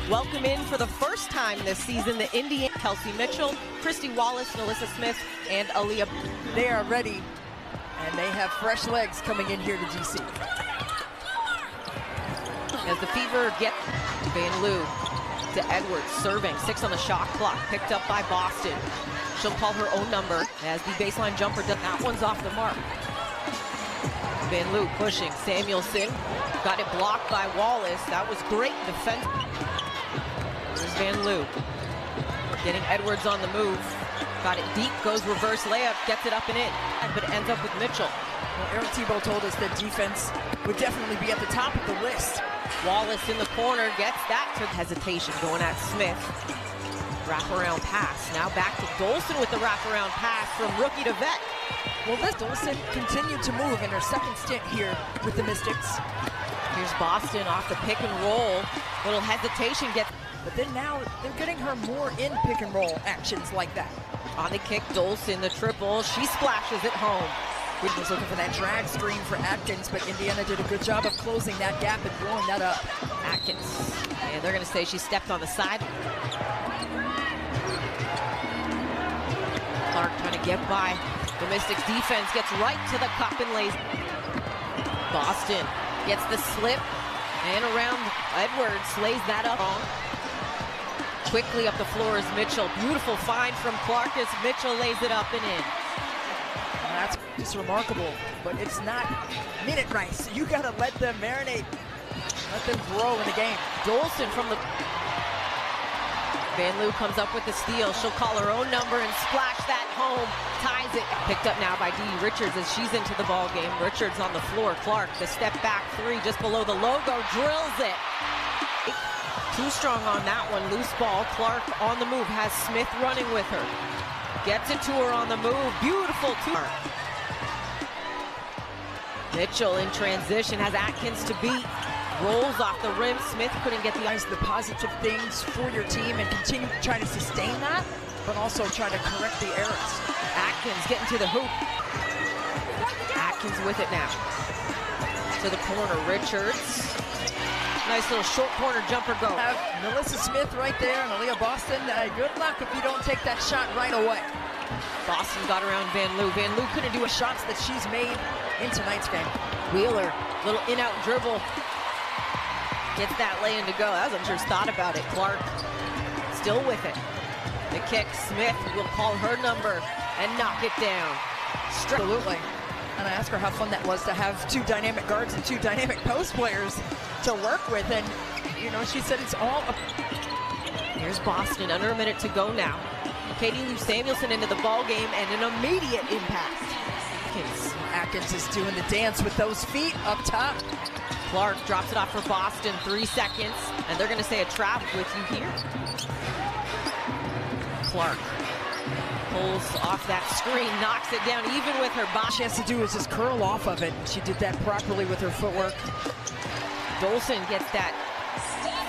welcome in for the first time this season the Indian Kelsey Mitchell, Kristy Wallace, Melissa Smith, and Aaliyah. They are ready, and they have fresh legs coming in here to DC. As the Fever get Van Loo to Edwards, serving, 6 on the shot clock, picked up by Boston. She'll call her own number as the baseline jumper does. That one's off the mark. Van Loo pushing, Samuelson got it blocked by Wallace. That was great defense. There's Van Loo getting Edwards on the move. Got it deep, goes reverse layup, gets it up and in, but it ends up with Mitchell. Well, Aaron Thibault told us that defense would definitely be at the top of the list. Wallace in the corner gets that to hesitation, going at Smith. Wraparound pass. Now back to Dolson with the wraparound pass from rookie to vet. Well, this Dolson continued to move in her second stint here with the Mystics. Here's Boston off the pick and roll. Little hesitation gets. But then now they're getting her more in pick and roll actions like that. On the kick, Dolson, the triple. She splashes it home. We was looking for that drag screen for Atkins, but Indiana did a good job of closing that gap and blowing that up. Atkins. And they're going to say she stepped on the side. Clark trying to get by. The Mystics defense gets right to the cup and lays. Boston gets the slip and around Edwards, lays that up. Quickly up the floor is Mitchell. Beautiful find from Clark as Mitchell lays it up and in. That's just remarkable, but it's not minute rice. You gotta let them marinate, let them grow in the game. Dolson from the... Van Loo comes up with the steal. She'll call her own number and splash that home. Ties it. Picked up now by Dee Richards as she's into the ball game. Richards on the floor. Clark, the step back three just below the logo, drills it. Too strong on that one. Loose ball. Clark on the move. Has Smith running with her. Gets it to her on the move. Beautiful to her. Mitchell in transition has Atkins to beat. Rolls off the rim. Smith couldn't get the positive things for your team and continue to try to sustain that, but also try to correct the errors. Atkins getting to the hoop. Atkins with it now. To the corner, Richards. Nice little short corner jumper go. Melissa Smith right there and Aaliyah Boston. Good luck if you don't take that shot right away. Boston got around Van Loo. Van Loo couldn't do a shots that she's made in tonight's game. Wheeler, little in-out dribble. Gets that lay in to go. That was a first thought about it. Clark still with it. The kick, Smith will call her number and knock it down. Absolutely. And I asked her how fun that was to have two dynamic guards and two dynamic post players to work with. And, you know, she said it's all... Here's Boston, under a minute to go now. Katie Lou Samuelson into the ball game and an immediate impact. Atkins is doing the dance with those feet up top. Clark drops it off for Boston, 3 seconds, and they're going to say a trap with you here. Clark pulls off that screen, knocks it down even with her body. All she has to do is just curl off of it. She did that properly with her footwork. Dolson gets that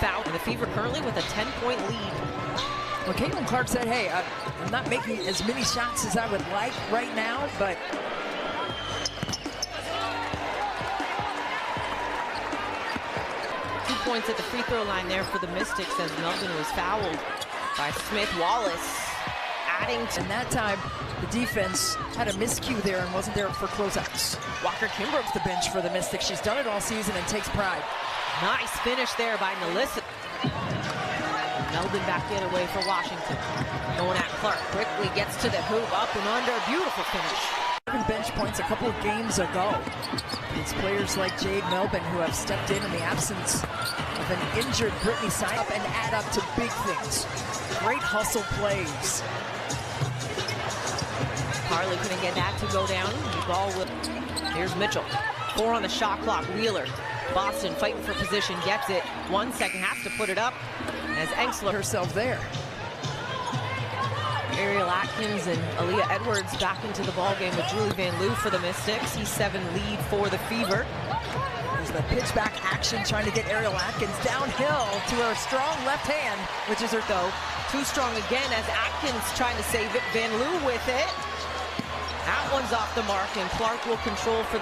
foul. And the Fever currently with a 10-point lead. Well, Caitlin Clark said, hey, I'm not making as many shots as I would like right now, but... 2 points at the free throw line there for the Mystics as Melvin was fouled by Smith. Wallace adding to... And that time, the defense had a miscue there and wasn't there for closeouts. Walker Kimbroug's the bench for the Mystics. She's done it all season and takes pride. Nice finish there by Melissa. Melvin back the other way for Washington. Going at Clark, quickly gets to the hoop, up and under, beautiful finish. Bench points a couple of games ago. It's players like Jade Melvin who have stepped in the absence of an injured Brittany sign up and add up to big things. Great hustle plays. Harley couldn't get that to go down. The ball with... Here's Mitchell. 4 on the shot clock. Wheeler. Boston fighting for position, gets it. 1 second, has to put it up as Engsler herself there. Ariel Atkins and Aaliyah Edwards back into the ballgame with Julie Van Loo for the Mystics. C7 lead for the Fever. There's the pitch back action trying to get Ariel Atkins downhill to her strong left hand, which is her though. Too strong again as Atkins trying to save it. Van Loo with it. That one's off the mark and Clark will control for...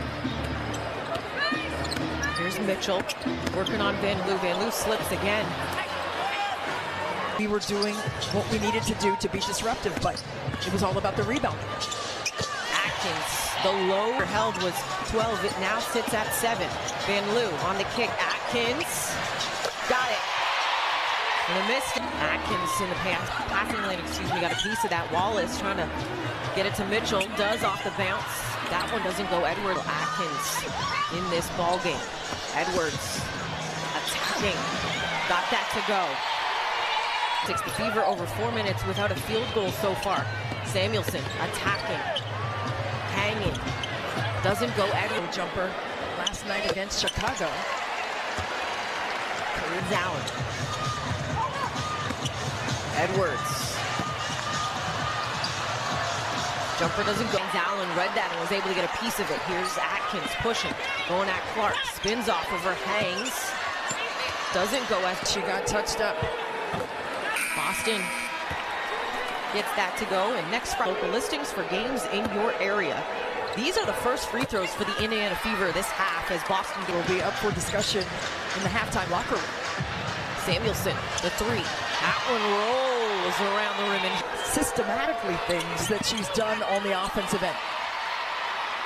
Here's Mitchell working on Van Loo. Van Loo slips again. We were doing what we needed to do to be disruptive, but it was all about the rebound. Atkins, the low held was 12. It now sits at 7. Van Loo on the kick. Atkins got it. And a miss. Atkins in the passing lane, got a piece of that. Wallace trying to get it to Mitchell. Does off the bounce. That one doesn't go. Edwards. Atkins in this ball game. Edwards attacking. Got that to go. The Fever over 4 minutes without a field goal so far. Samuelson attacking. Hanging. Doesn't go. Edwards Jumper last night against Chicago. Kareem Allen. Edwards. Jumper doesn't go. Allen read that and was able to get a piece of it. Here's Atkins pushing. Going at Clark. Spins off of her. Hangs. Doesn't go as she got touched up. Boston gets that to go. And next Friday, local listings for games in your area. These are the first free throws for the Indiana Fever this half, as Boston will be up for discussion in the halftime locker room. Samuelson, the 3. That one rolls around the rim. And systematically things that she's done on the offensive end.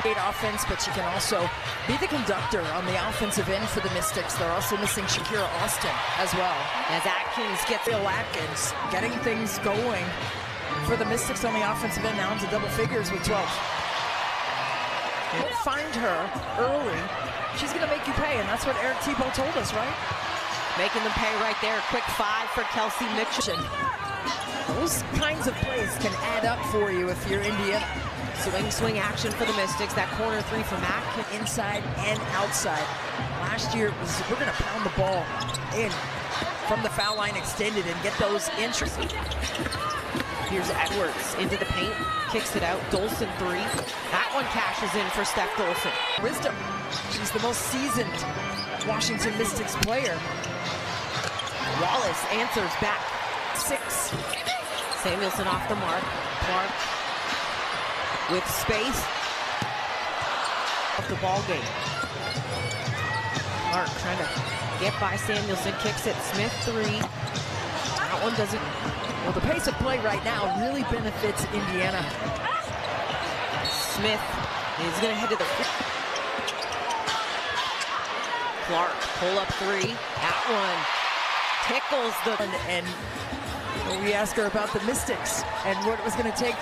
Great offense, but she can also be the conductor on the offensive end for the Mystics. They're also missing Shakira Austin as well. As Atkins gets Atkins getting things going for the Mystics on the offensive end, now into double figures with 12. Find her early. She's going to make you pay, and that's what Eric Tebow told us, right? Making them pay right there. Quick 5 for Kelsey Mitchell. Those kinds of plays can add up for you if you're Indiana. Swing action for the Mystics. That corner 3 from Atkins. Inside and outside. Last year, we're going to pound the ball in from the foul line extended and get those entries. Here's Edwards into the paint. Kicks it out. Dolson 3. That one cashes in for Steph Dolson. Wisdom. She's the most seasoned Washington Mystics player. Wallace answers back. 6. Samuelson off the mark. Clark with space. Of the ball game. Clark trying to get by Samuelson. Kicks it. Smith 3. That one doesn't. Well, the pace of play right now really benefits Indiana. Smith is going to head to the. Clark, pull up 3. That one tickles the. And we asked her about the Mystics and what it was going to take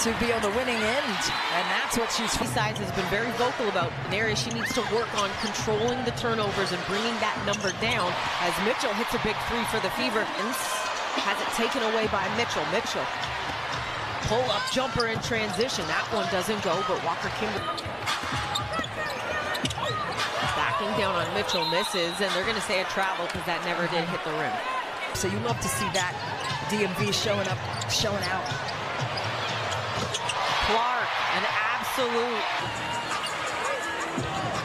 to be on the winning end, and that's what she's. Besides, has been very vocal about an area she needs to work on, controlling the turnovers and bringing that number down. As Mitchell hits a big 3 for the Fever and has it taken away by Mitchell. Mitchell, pull up jumper in transition. That one doesn't go, but Walker Kimberly backing down on Mitchell, misses, and they're going to say a travel because that never did hit the rim. So you love to see that DMV showing up, showing out. Clark, an absolute.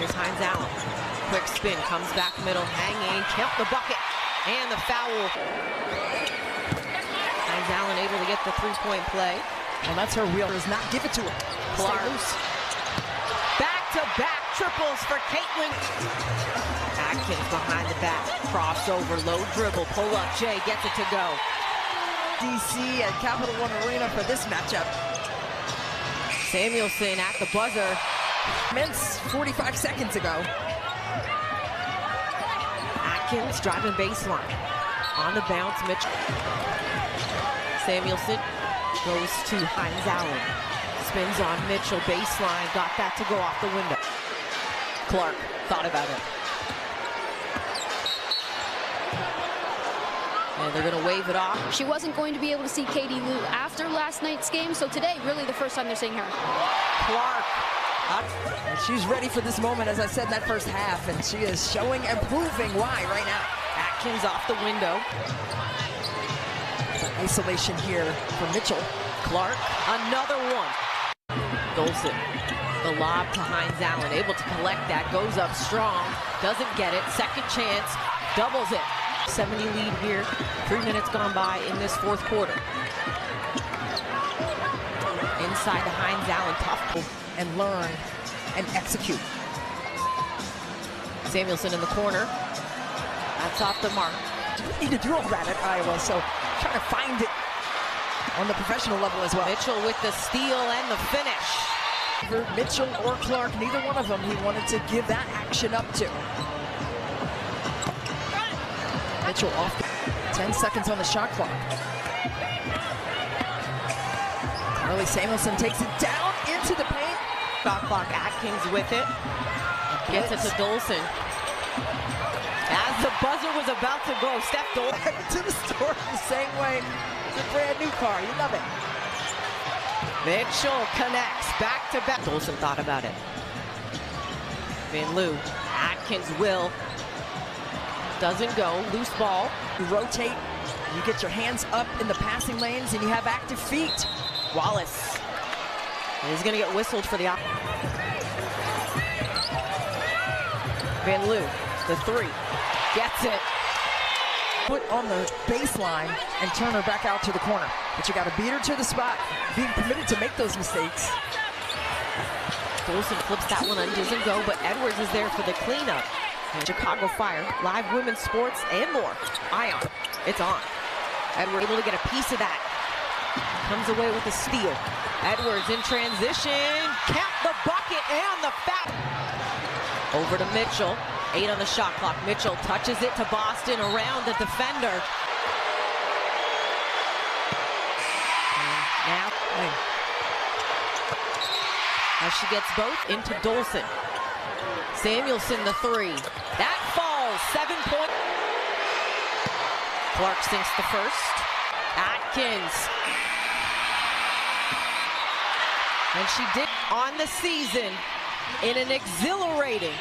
Here's Hines Allen. Quick spin, comes back middle, hanging, kept the bucket, and the foul. Hines Allen able to get the 3-point play. And that's her wheel, does not give it to her. Clark. Back-to-back triples for Caitlin. Atkins behind the back, crossover, low dribble, pull up, Jay gets it to go. DC at Capital One Arena for this matchup. Samuelson at the buzzer. Mints 45 seconds ago. Atkins driving baseline. On the bounce, Mitchell. Samuelson goes to Hines Allen. Spins on Mitchell, baseline, got that to go off the window. Clark thought about it. And they're going to wave it off. She wasn't going to be able to see Katie Lou after last night's game, so today, really the first time they're seeing her. Clark. And she's ready for this moment, as I said in that first half, and she is showing and proving why right now. Atkins off the window. Isolation here for Mitchell. Clark, another one. Dolson, the lob to Hines Allen, able to collect that, goes up strong, doesn't get it, second chance, doubles it. 70 lead here, 3 minutes gone by in this fourth quarter. Inside to Hines Allen, tough pull. And learn and execute. Samuelson in the corner, that's off the mark. Need to do all that at Iowa, so trying to find it on the professional level as well. Mitchell with the steal and the finish. For Mitchell or Clark, neither one of them he wanted to give that action up to. Mitchell off. 10 seconds on the shot clock. Carly Samuelson takes it down into the paint. Shot clock, Atkins with it. Gets it to Dolson. As the buzzer was about to go, Steph Dolson to the store the same way. It's a brand new car. You love it. Mitchell connects back to back. Dolson thought about it. Van Loo. Atkins will. Doesn't go. Loose ball. You rotate. You get your hands up in the passing lanes, and you have active feet. Wallace. He's going to get whistled for the op. Van Loo, the three. Gets it. Put on the baseline and turn her back out to the corner. But you got to beat her to the spot. Being permitted to make those mistakes. Dolson flips that one on, doesn't go, but Edwards is there for the cleanup. And Chicago Fire, live women's sports and more. Ion, it's on. Edwards able to get a piece of that. Comes away with a steal. Edwards in transition. Count the bucket and the foul. Over to Mitchell. 8 on the shot clock. Mitchell touches it to Boston around the defender. And now, as she gets both into Dolson. Samuelson the three. That falls. 7 point. Clark sinks the first. Atkins. And she did on the season in an exhilarating